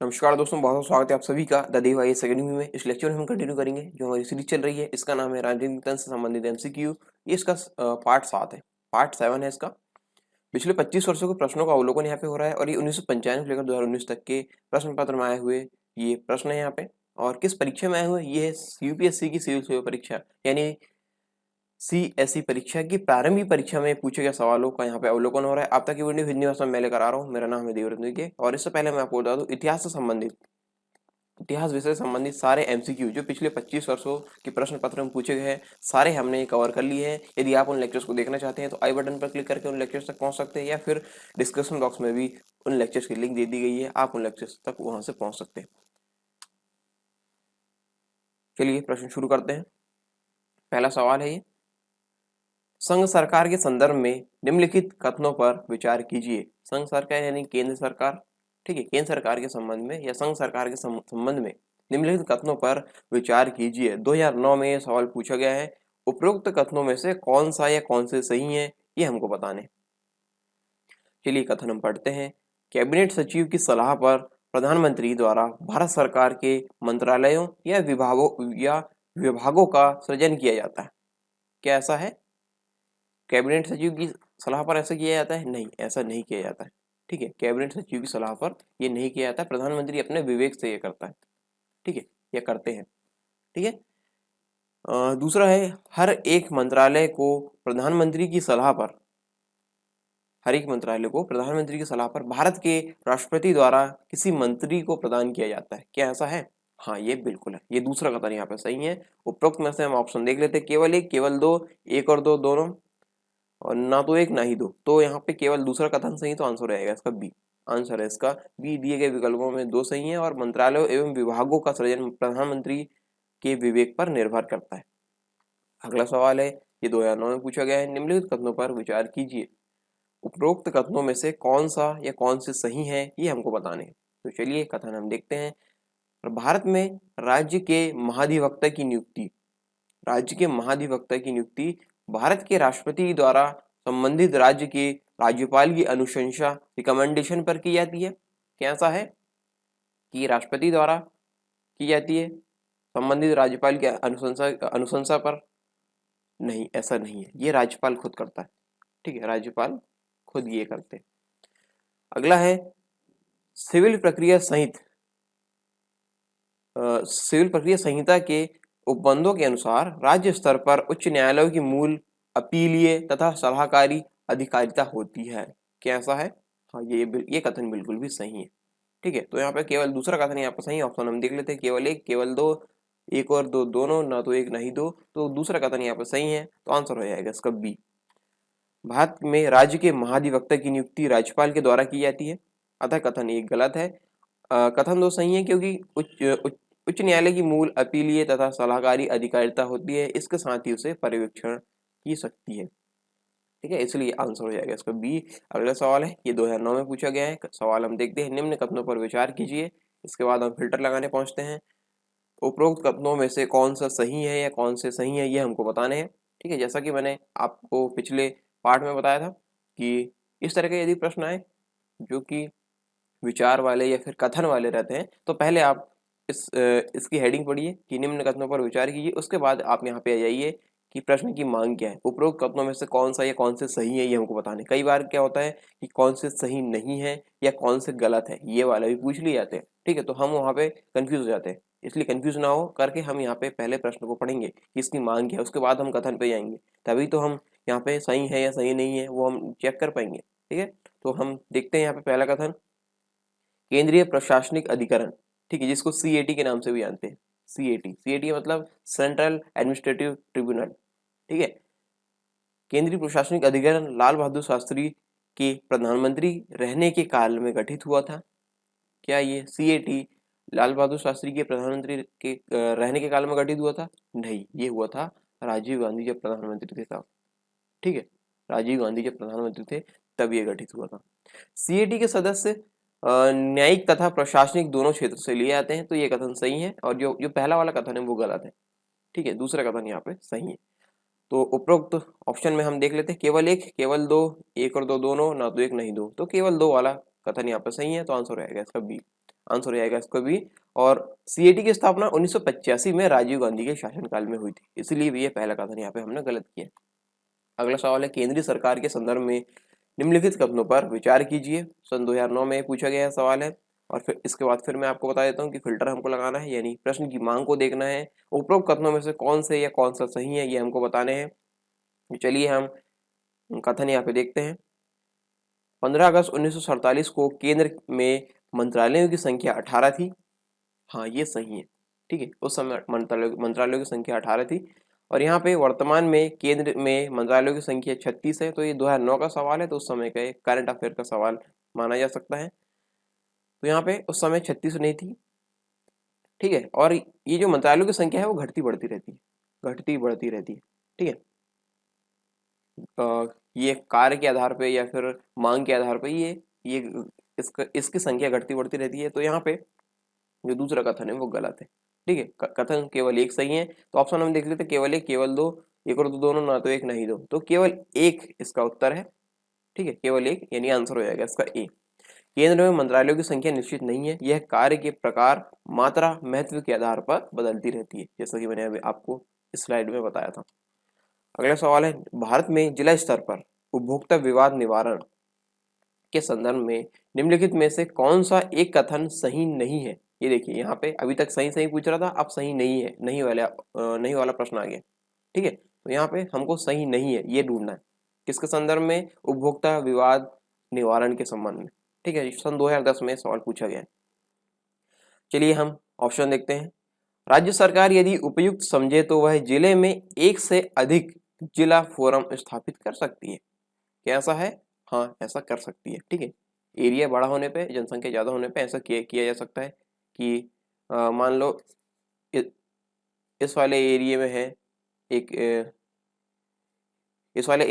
नमस्कार दोस्तों, बहुत बहुत स्वागत है आप सभी का द देव आईएएस अकेडमी में। इस लेक्चर में हम कंटिन्यू करेंगे जो हमारी सीरीज चल रही है। इसका नाम है राजनीतिक तंत्र से संबंधित एमसीक्यू। ये इसका पार्ट 7 है, पार्ट 7 है इसका। पिछले 25 वर्षों के प्रश्नों का अवलोकन यहाँ पे हो रहा है और ये 1995 से लेकर 2019 तक के प्रश्न पत्र में आए हुए ये प्रश्न है यहाँ पे। और किस परीक्षा में आए हुए, ये है यूपीएससी की सिविल सेवा परीक्षा यानी सीएससी परीक्षा की प्रारंभिक परीक्षा में पूछे गए सवालों का यहाँ पे अवलोकन हो रहा है। आप तक ये वीडियो हिंदी भाषा में मैं लेकर आ रहा हूँ। मेरा नाम है देवरत्न के। और इससे पहले मैं आपको बता दूं, इतिहास से संबंधित, इतिहास विषय से संबंधित सारे एमसीक्यू जो पिछले 25 वर्षों के प्रश्न पत्र में पूछे गए हैं, सारे हमने कवर कर लिए हैं। यदि आप उन लेक्चर्स को देखना चाहते हैं तो आई बटन पर क्लिक करके उन लेक्चर्स तक पहुंच सकते हैं, या फिर डिस्क्रिप्शन बॉक्स में भी उन लेक्चर्स की लिंक दे दी गई है, आप उन लेक्चर्स तक वहां से पहुंच सकते हैं। चलिए प्रश्न शुरू करते हैं। पहला सवाल है ये, संघ सरकार के संदर्भ में निम्नलिखित कथनों पर विचार कीजिए। संघ सरकार यानी केंद्र सरकार, ठीक है, केंद्र सरकार के संबंध में या संघ सरकार के संबंध में निम्नलिखित कथनों पर विचार कीजिए। 2009 में यह सवाल पूछा गया है। उपरोक्त कथनों में से कौन सा या कौन से सही है, ये हमको बताने। चलिए कथन हम पढ़ते हैं। कैबिनेट सचिव की सलाह पर प्रधानमंत्री द्वारा भारत सरकार के मंत्रालयों या विभागों का सृजन किया जाता है। क्या ऐसा है? कैबिनेट सचिव की सलाह पर ऐसा किया जाता है? नहीं, ऐसा नहीं किया जाता है। ठीक है, कैबिनेट सचिव की सलाह पर ये नहीं किया जाता। प्रधानमंत्री अपने विवेक से ये करता है। ठीक है, ये करते हैं। ठीक है। दूसरा है, हर एक मंत्रालय को प्रधानमंत्री की सलाह पर, हर एक मंत्रालय को प्रधानमंत्री की सलाह पर भारत के राष्ट्रपति द्वारा किसी मंत्री को प्रदान किया जाता है। क्या ऐसा है? हाँ, ये बिल्कुल है। ये दूसरा कथन यहाँ पे सही है। उपरोक्त में से हम ऑप्शन देख लेते हैं। केवल एक, केवल दो, एक और दो, दोनों, और ना तो एक ना ही दो। तो यहाँ पे केवल दूसरा कथन सही, तो आंसर रहेगा इसका बी। आंसर है इसका बी। दिए गए विकल्पों में दो सही है और मंत्रालयों एवं विभागों का सृजन प्रधानमंत्री के विवेक पर निर्भर करता है। अगला सवाल है, ये 2009 में पूछा गया है। निम्नलिखित कथनों पर विचार कीजिए। उपरोक्त कथनों में से कौन सा या कौन से सही है, ये हमको बताने हैं। तो चलिए कथन हम देखते हैं। भारत में राज्य के महाधिवक्ता की नियुक्ति, राज्य के महाधिवक्ता की नियुक्ति भारत के राष्ट्रपति द्वारा संबंधित राज्य के राज्यपाल की अनुशंसा, रिकमेंडेशन पर की जाती है। क्या ऐसा है कि राष्ट्रपति द्वारा की जाती है संबंधित राज्यपाल की अनुशंसा पर? नहीं, ऐसा नहीं है। ये राज्यपाल खुद करता है। ठीक है, राज्यपाल खुद ये करते हैं। अगला है, सिविल प्रक्रिया सहित सिविल प्रक्रिया संहिता के उपबंधों के अनुसार राज्य स्तर पर उच्च न्यायालयों की मूल अपीलीय तथा सलाहकारी अधिकारिता होती है। क्या ऐसा है? हाँ, ये कथन बिल्कुल भी सही है। ठीक है, तो यहाँ पे केवल दूसरा कथन यहाँ पर सही। ऑप्शन हम देख लेते हैं। केवल एक, केवल दो, एक और दो, दोनों, ना तो एक ना ही दो। तो दूसरा कथन यहाँ पर सही है, तो आंसर हो जाएगा इसका बी। भारत में राज्य के महाधिवक्ता की नियुक्ति राज्यपाल के द्वारा की जाती है, अतः कथन एक गलत है। कथन दो सही है, क्योंकि उच्च न्यायालय की मूल अपीलीय तथा सलाहकारी अधिकारिता होती है, इसके साथ ही उसे पर्यवेक्षण की सकती है। ठीक है, इसलिए आंसर हो जाएगा इसका बी। अगला सवाल है, ये 2009 में पूछा गया है। सवाल हम देखते हैं। निम्न कथनों पर विचार कीजिए। इसके बाद हम फिल्टर लगाने पहुंचते हैं। उपरोक्त कथनों में से कौन सा सही है या कौन से सही है, ये हमको बताने हैं। ठीक है, जैसा कि मैंने आपको पिछले पार्ट में बताया था कि इस तरह के यदि प्रश्न आए जो कि विचार वाले या फिर कथन वाले रहते हैं, तो पहले आप इसकी हेडिंग पढ़िए कि निम्न कथनों पर विचार कीजिए। उसके बाद आप यहाँ पे आ जाइए कि प्रश्न की मांग क्या है। उपरोक्त कथनों में से कौन सा या कौन से सही है, ये हमको बताने। कई बार क्या होता है कि कौन से सही नहीं है या कौन से गलत है, ये वाला भी पूछ लिए जाते हैं। ठीक है, तो हम वहाँ पे कंफ्यूज हो जाते हैं। इसलिए कंफ्यूज ना हो करके हम यहाँ पे पहले प्रश्न को पढ़ेंगे कि इसकी मांग क्या है, उसके बाद हम कथन पे जाएंगे। तभी तो हम यहाँ पे सही है या सही नहीं है वो हम चेक कर पाएंगे। ठीक है, तो हम देखते हैं यहाँ पे पहला कथन, केंद्रीय प्रशासनिक अधिकरण, ठीक है, जिसको सीएटी के नाम से भी जानते हैं। सीएटी मतलब सेंट्रल एडमिनिस्ट्रेटिव ट्रिब्यूनल। ठीक है, केंद्रीय प्रशासनिक अधिकरण लाल बहादुर शास्त्री के प्रधानमंत्री रहने के काल में गठित हुआ था। क्या ये सीएटी लाल बहादुर शास्त्री के प्रधानमंत्री के रहने के काल में गठित हुआ था? नहीं, ये हुआ था राजीव गांधी जब प्रधानमंत्री थे तब। ठीक है, राजीव गांधी जब प्रधानमंत्री थे तब ये गठित हुआ था। सीएटी के सदस्य न्यायिक तथा प्रशासनिक दोनों क्षेत्र से लिए आते हैं, तो ये कथन सही है। और जो जो पहला वाला कथन है वो गलत है। ठीक है, दूसरा कथन यहाँ पे सही है। तो उपरोक्त ऑप्शन में हम देख लेते हैं। केवल एक, केवल दो, एक और दो, दोनों, ना तो एक नहीं दो। तो केवल दो वाला कथन यहाँ पे सही है, तो आंसर रहेगा इसका बी। आंसर हो जाएगा इसका भी। और सीएटी की स्थापना 1985 में राजीव गांधी के शासनकाल में हुई थी, इसलिए भी ये पहला कथन यहाँ पे हमने गलत किया। अगला सवाल है, केंद्रीय सरकार के संदर्भ में निम्नलिखित कथनों पर विचार कीजिए। सन 2009 में पूछा गया सवाल है। और फिर इसके बाद फिर मैं आपको बता देता हूँ कि फिल्टर हमको लगाना है, यानी प्रश्न की मांग को देखना है, उपरोक्त कथनों में से कौन से या कौन सा सही है ये हमको बताने हैं। चलिए हम कथन यहाँ पे देखते हैं। 15 अगस्त 1947 को केंद्र में मंत्रालयों की संख्या 18 थी। हाँ ये सही है, ठीक है, उस समय मंत्रालयों की संख्या 18 थी। और यहाँ पे वर्तमान में केंद्र में मंत्रालयों की संख्या 36 है। तो ये 2009 का सवाल है, तो उस समय का एक करंट अफेयर का सवाल माना जा सकता है। तो यहाँ पे उस समय 36 नहीं थी, ठीक है। और ये जो मंत्रालयों की संख्या है वो घटती बढ़ती रहती है, घटती बढ़ती रहती है, ठीक है। ये कार्य के आधार पे या फिर मांग के आधार पे ये इसकी संख्या घटती बढ़ती रहती है। तो यहाँ पे जो दूसरा कथन है वो गलत है, ठीक है। कथन केवल एक सही है। तो ऑप्शन हम देख लेते हैं, केवल एक, केवल दो, एक और दो दोनों, ना तो एक ना ही दो। तो केवल एक इसका उत्तर है, ठीक है, केवल एक, यानी आंसर हो जाएगा इसका ए। केंद्र में मंत्रालयों की संख्या निश्चित नहीं है, यह कार्य के प्रकार, मात्रा, महत्व के आधार पर बदलती रहती है, जैसा कि मैंने अभी आपको इस स्लाइड में बताया था। अगला सवाल है, भारत में जिला स्तर पर उपभोक्ता विवाद निवारण के संदर्भ में निम्नलिखित में से कौन सा एक कथन सही नहीं है। ये देखिए यहाँ पे अभी तक सही सही पूछ रहा था, अब सही नहीं है, नहीं वाला प्रश्न आ गया, ठीक है। तो यहाँ पे हमको सही नहीं है ये ढूंढना है, किसके संदर्भ में, उपभोक्ता विवाद निवारण के संबंध में, ठीक है। सन 2010 में सवाल पूछा गया है। चलिए हम ऑप्शन देखते हैं। राज्य सरकार यदि उपयुक्त समझे तो वह जिले में एक से अधिक जिला फोरम स्थापित कर सकती है। क्या ऐसा है? हाँ ऐसा कर सकती है, ठीक है। एरिया बड़ा होने पे, जनसंख्या ज्यादा होने पे ऐसा किया जा सकता है कि मान लो इस वाले एरिया में है एक इस वाले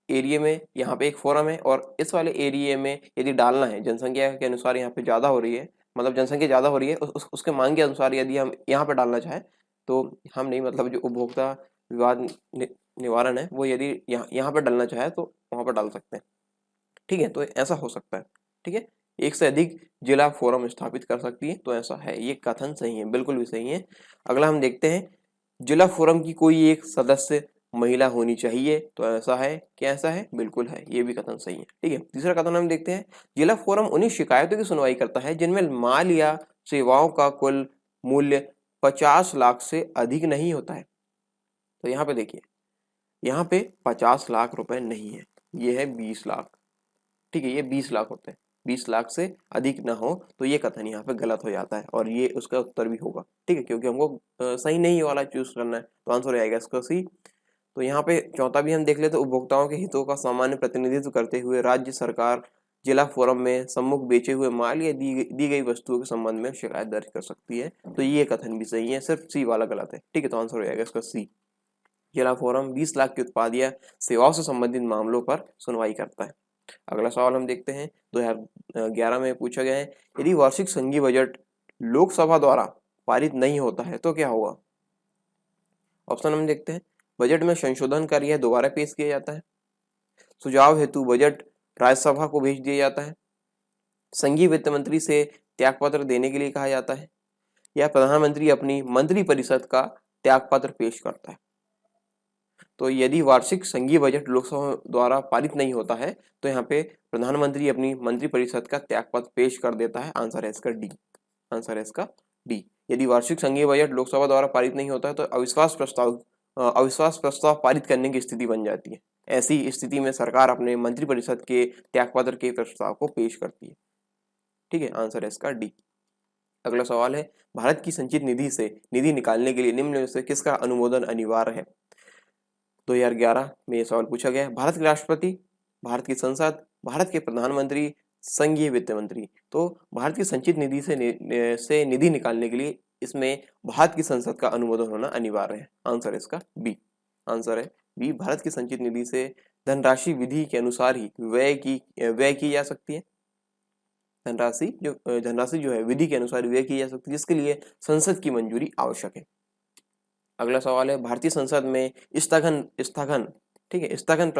एरिया में यहाँ पे एक फोरम है, और इस वाले एरिया में यदि डालना है, जनसंख्या के अनुसार यहाँ पे ज्यादा हो रही है, मतलब जनसंख्या ज्यादा हो रही है, उसके मांग के अनुसार यदि हम यहाँ पे डालना चाहें तो हम नहीं, मतलब जो उपभोक्ता विवाद निवारण है वो यदि यहाँ पे डालना चाहे तो वहां पर डाल सकते हैं, ठीक है। तो ऐसा हो सकता है, ठीक है, एक से अधिक जिला फोरम स्थापित कर सकती है, तो ऐसा है, ये कथन सही है, बिल्कुल भी सही है। अगला हम देखते हैं, जिला फोरम की कोई एक सदस्य महिला होनी चाहिए, तो ऐसा है, क्या ऐसा है? बिल्कुल है, ये भी कथन सही है, ठीक है। तीसरा कथन हम देखते हैं, जिला फोरम उन्हीं शिकायतों की सुनवाई करता है जिनमें माल या सेवाओं का कुल मूल्य 50 लाख से अधिक नहीं होता है। तो यहाँ पे देखिए, यहाँ पे 50 लाख रुपए नहीं है, ये है 20 लाख, ठीक है, ये 20 लाख होते हैं, 20 लाख से अधिक ना हो, तो ये कथन यहाँ पे गलत हो जाता है, और ये उसका उत्तर भी होगा, ठीक है, क्योंकि हमको सही नहीं वाला चूज करना है, तो आंसर हो जाएगा इसका सी। तो यहाँ पे चौथा भी हम देख लेते, उपभोक्ताओं के हितों का सामान्य प्रतिनिधित्व करते हुए राज्य सरकार जिला फोरम में सम्मुख बेचे हुए माल या दी गई वस्तुओं के संबंध में शिकायत दर्ज कर सकती है। तो ये कथन भी सही है, सिर्फ सी वाला गलत है, ठीक है। तो आंसर हो जाएगा इसका सी। जिला फोरम 20 लाख के उत्पाद या सेवाओं से संबंधित मामलों पर सुनवाई करता है। अगला सवाल हम देखते हैं, 2011 में पूछा गया है, यदि वार्षिक संघीय बजट लोकसभा द्वारा पारित नहीं होता है तो क्या होगा। ऑप्शन हम देखते हैं, बजट में संशोधन कर यह दोबारा पेश किया जाता है, सुझाव हेतु बजट राज्यसभा को भेज दिया जाता है, संघीय वित्त मंत्री से त्यागपत्र देने के लिए कहा जाता है, या प्रधानमंत्री अपनी मंत्रिपरिषद का त्यागपत्र पेश करता है। तो यदि वार्षिक संघीय बजट लोकसभा द्वारा पारित नहीं होता है तो यहाँ पे प्रधानमंत्री अपनी मंत्रिपरिषद का त्यागपत्र पेश कर देता है, आंसर है इसका डी, आंसर है इसका डी। यदि वार्षिक संघीय बजट लोकसभा द्वारा पारित नहीं होता है तो अविश्वास प्रस्ताव पारित करने की स्थिति बन जाती है। ऐसी स्थिति में सरकार अपने मंत्रिपरिषद के त्यागपत्र के प्रस्ताव को पेश करती है, ठीक है, आंसर है इसका डी। अगला सवाल है, भारत की संचित निधि से निधि निकालने के लिए निम्न में से किसका अनुमोदन अनिवार्य है। 2011 में यह सवाल पूछा गया है, भारत के राष्ट्रपति, भारत की संसद, भारत के प्रधानमंत्री, संघीय वित्त मंत्री। तो भारत की संचित निधि से निधि निकालने के लिए इसमें भारत की संसद का अनुमोदन होना अनिवार्य है, आंसर है इसका बी, आंसर है बी। भारत की संचित निधि से धनराशि विधि के अनुसार ही व्यय की जा सकती है, धनराशि जो है विधि के अनुसार व्यय की जा सकती है, जिसके लिए संसद की मंजूरी आवश्यक है। अगला सवाल है, भारतीय संसद में स्थगन, ठीक है, स्थगन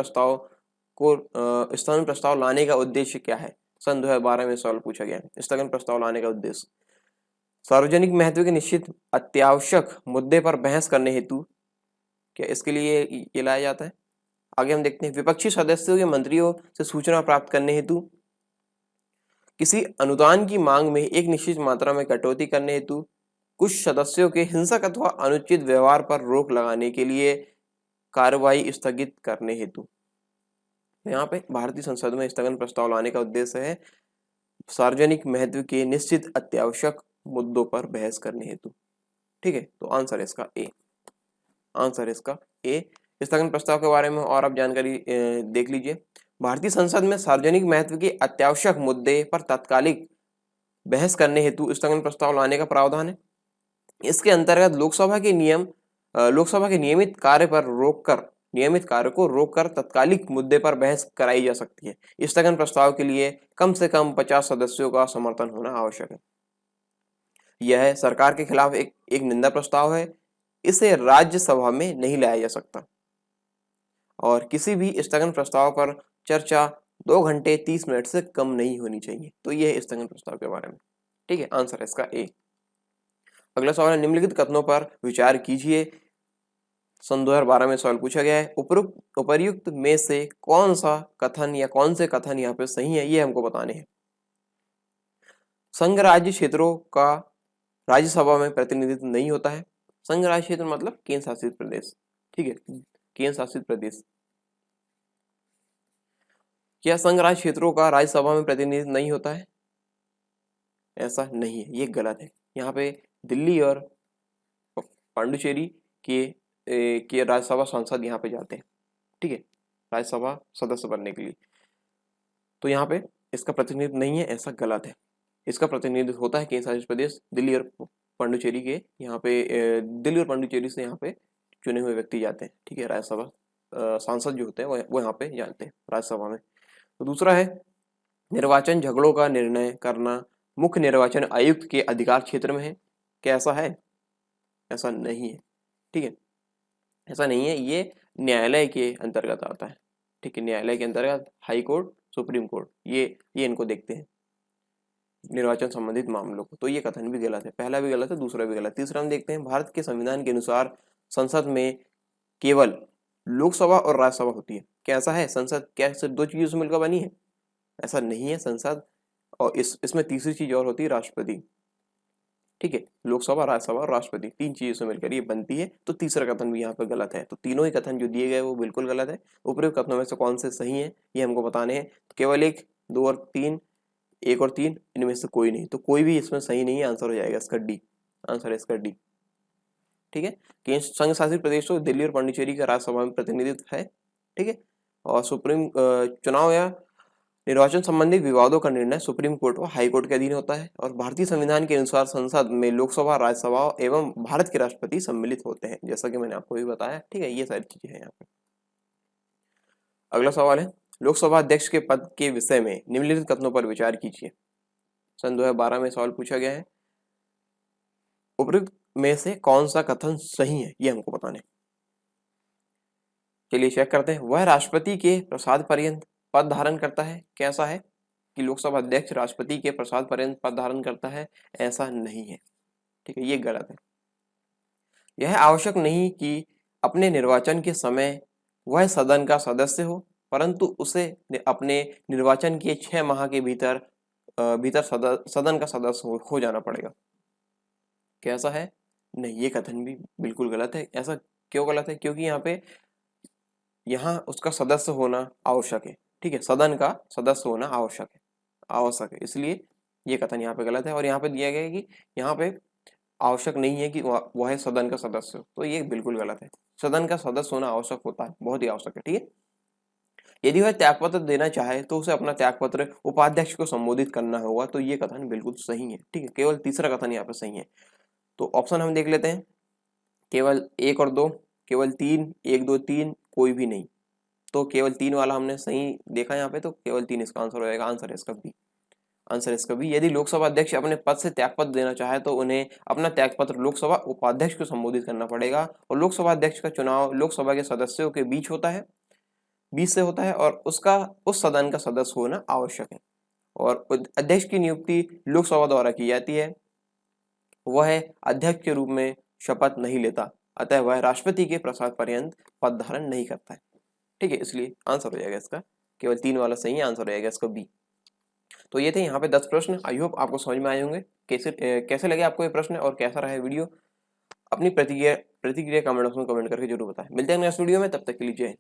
प्रस्ताव लाने का उद्देश्य क्या है। सन 2012 में सवाल पूछा गया है। स्थगन प्रस्ताव लाने का उद्देश्य सार्वजनिक महत्व के निश्चित अत्यावश्यक मुद्दे पर बहस करने हेतु क्या इसके लिए ये लाया जाता है। आगे हम देखते हैं विपक्षी सदस्यों के मंत्रियों से सूचना प्राप्त करने हेतु, किसी अनुदान की मांग में एक निश्चित मात्रा में कटौती करने हेतु, कुछ सदस्यों के हिंसक अथवा अनुचित व्यवहार पर रोक लगाने के लिए, कार्रवाई स्थगित करने हेतु। यहाँ पे भारतीय संसद में स्थगन प्रस्ताव लाने का उद्देश्य है सार्वजनिक महत्व के निश्चित अत्यावश्यक मुद्दों पर बहस करने हेतु। ठीक है, तो आंसर है इसका ए। आंसर है इसका ए। स्थगन प्रस्ताव के बारे में और आप जानकारी देख लीजिए। भारतीय संसद में सार्वजनिक महत्व के अत्यावश्यक मुद्दे पर तात्कालिक बहस करने हेतु स्थगन प्रस्ताव लाने का प्रावधान है। इसके अंतर्गत लोकसभा के नियमित कार्य को रोककर तत्कालिक मुद्दे पर बहस कराई जा सकती है। स्थगन प्रस्ताव के लिए कम से कम 50 सदस्यों का समर्थन होना आवश्यक है। यह सरकार के खिलाफ एक निंदा प्रस्ताव है। इसे राज्यसभा में नहीं लाया जा सकता और किसी भी स्थगन प्रस्ताव पर चर्चा 2 घंटे 30 मिनट से कम नहीं होनी चाहिए। तो यह है स्थगन प्रस्ताव के बारे में। ठीक है, आंसर है इसका ए। अगला सवाल है निम्नलिखित कथनों पर विचार कीजिए। सन 2012 में सवाल पूछा गया है। उपर्युक्त में से कौन सा कथन या कौन से कथन यहाँ पे सही है, ये हमको बताने हैं। संघ राज्य क्षेत्रों का राज्यसभा में प्रतिनिधित्व नहीं होता है। संघ राज्य क्षेत्र मतलब केंद्र शासित प्रदेश। ठीक है, केंद्र शासित प्रदेश। क्या संघ राज्य क्षेत्रों का राज्यसभा में प्रतिनिधित्व नहीं होता है? ऐसा नहीं है, ये गलत है। यहाँ पे दिल्ली और पांडुचेरी के राज्यसभा सांसद यहाँ पे जाते हैं। ठीक है, राज्यसभा सदस्य बनने के लिए। तो यहाँ पे इसका प्रतिनिधित्व नहीं है, ऐसा गलत है। इसका प्रतिनिधित्व होता है केंद्र शासित प्रदेश दिल्ली और पांडुचेरी के। यहाँ पे दिल्ली और पांडुचेरी से यहाँ पे चुने हुए व्यक्ति जाते हैं। ठीक है, राज्यसभा सांसद जो होते हैं वो यहाँ पे जाते हैं राज्यसभा में। तो दूसरा है निर्वाचन झगड़ों का निर्णय करना मुख्य निर्वाचन आयुक्त के अधिकार क्षेत्र में है। क्या ऐसा है? ऐसा नहीं है। ठीक है, ऐसा नहीं है, ये न्यायालय के अंतर्गत आता है। ठीक है, न्यायालय के अंतर्गत हाई कोर्ट, सुप्रीम कोर्ट, ये इनको देखते हैं निर्वाचन संबंधित मामलों को। तो ये कथन भी गलत है। पहला भी गलत है, दूसरा भी गलत। तीसरा हम देखते हैं भारत के संविधान के अनुसार संसद में केवल लोकसभा और राज्यसभा होती है। क्या ऐसा है? संसद क्या सिर्फ 2 चीजों से मिलकर बनी है? ऐसा नहीं है। संसद और इसमें तीसरी चीज और होती है, राष्ट्रपति। ठीक है, लोकसभा, राज्यसभा और राष्ट्रपति 3 चीजों से मिलकर ये बनती है। तो तीसरा कथन भी यहाँ पर गलत है। तो तीनों ही कथन जो दिए गए वो बिल्कुल गलत है। उपयुक्त कथनों में से कौन से सही है ये हमको बताने हैं। तो केवल 1, 2 और 3, 1 और 3 इनमें से कोई नहीं। तो कोई भी इसमें सही नहीं है, आंसर हो जाएगा इसका डी। आंसर है इसका डी। ठीक है, केंद्र संघ शासित प्रदेशों दिल्ली और पांडिचेरी का राज्यसभा में प्रतिनिधित्व है। ठीक है, और सुप्रीम चुनाव या निर्वाचन संबंधित विवादों का निर्णय सुप्रीम कोर्ट और हाई कोर्ट के अधीन होता है। और भारतीय संविधान के अनुसार संसद में लोकसभा, राज्यसभा एवं भारत के राष्ट्रपति सम्मिलित होते हैं, जैसा कि मैंने आपको भी बताया। ठीक है, ये सारी चीजें हैं यहाँ पे। अगला सवाल है लोकसभा अध्यक्ष के पद के विषय में निम्नलिखित कथनों पर विचार कीजिए। सन 2012 में सवाल पूछा गया है। उपयुक्त में से कौन सा कथन सही है ये हमको बताने। चलिए चेक करते हैं। वह राष्ट्रपति के प्रसाद पर्यंत पद धारण करता है। कैसा है कि लोकसभा अध्यक्ष राष्ट्रपति के प्रसाद पर्यंत पद धारण करता है? ऐसा नहीं है। ठीक है, ये गलत है। यह आवश्यक नहीं कि अपने निर्वाचन के समय वह सदन का सदस्य हो, परंतु उसे अपने निर्वाचन के 6 माह के भीतर सदन का सदस्य हो जाना पड़ेगा। कैसा है? नहीं, ये कथन भी बिल्कुल गलत है। ऐसा क्यों गलत है? क्योंकि यहाँ उसका सदस्य होना आवश्यक है। ठीक है, सदन का सदस्य होना आवश्यक है, इसलिए ये कथन यहाँ पे गलत है। और यहाँ पे दिया गया है कि यहाँ पे आवश्यक नहीं है कि वह सदन का सदस्य हो, तो ये बिल्कुल गलत है। सदन का सदस्य होना आवश्यक होता है, बहुत ही आवश्यक है। ठीक है, यदि वह त्यागपत्र देना चाहे तो उसे अपना त्यागपत्र उपाध्यक्ष को संबोधित करना होगा। तो ये कथन बिल्कुल सही है। ठीक है, केवल तीसरा कथन यहाँ पे सही है। तो ऑप्शन हम देख लेते हैं। केवल 1 और 2, केवल 3, 1, 2, 3, कोई भी नहीं। तो केवल 3 वाला हमने सही देखा यहाँ पे, तो केवल 3 इसका आंसर हो जाएगा। आंसर है इसका बी। आंसर इसका भी। यदि लोकसभा अध्यक्ष अपने पद से त्यागपत्र देना चाहे तो उन्हें अपना त्यागपत्र लोकसभा उपाध्यक्ष को संबोधित करना पड़ेगा। और लोकसभा अध्यक्ष का चुनाव लोकसभा के सदस्यों के बीच से होता है और उसका उस सदन का सदस्य होना आवश्यक है। और अध्यक्ष की नियुक्ति लोकसभा द्वारा की जाती है। वह अध्यक्ष के रूप में शपथ नहीं लेता, अतः वह राष्ट्रपति के प्रसाद पर्यंत पद धारण नहीं करता है। ठीक है, इसलिए आंसर हो जाएगा इसका, केवल 3 वाला सही है, आंसर हो जाएगा इसका बी। तो ये थे यहाँ पे 10 प्रश्न। आई होप आपको समझ में आए होंगे। कैसे लगे आपको ये प्रश्न और कैसा रहा वीडियो, अपनी प्रतिक्रिया कमेंट बॉक्स में कमेंट करके जरूर बताएं। मिलते हैं नेक्स्ट वीडियो में, तब तक के लिए जय हिंद।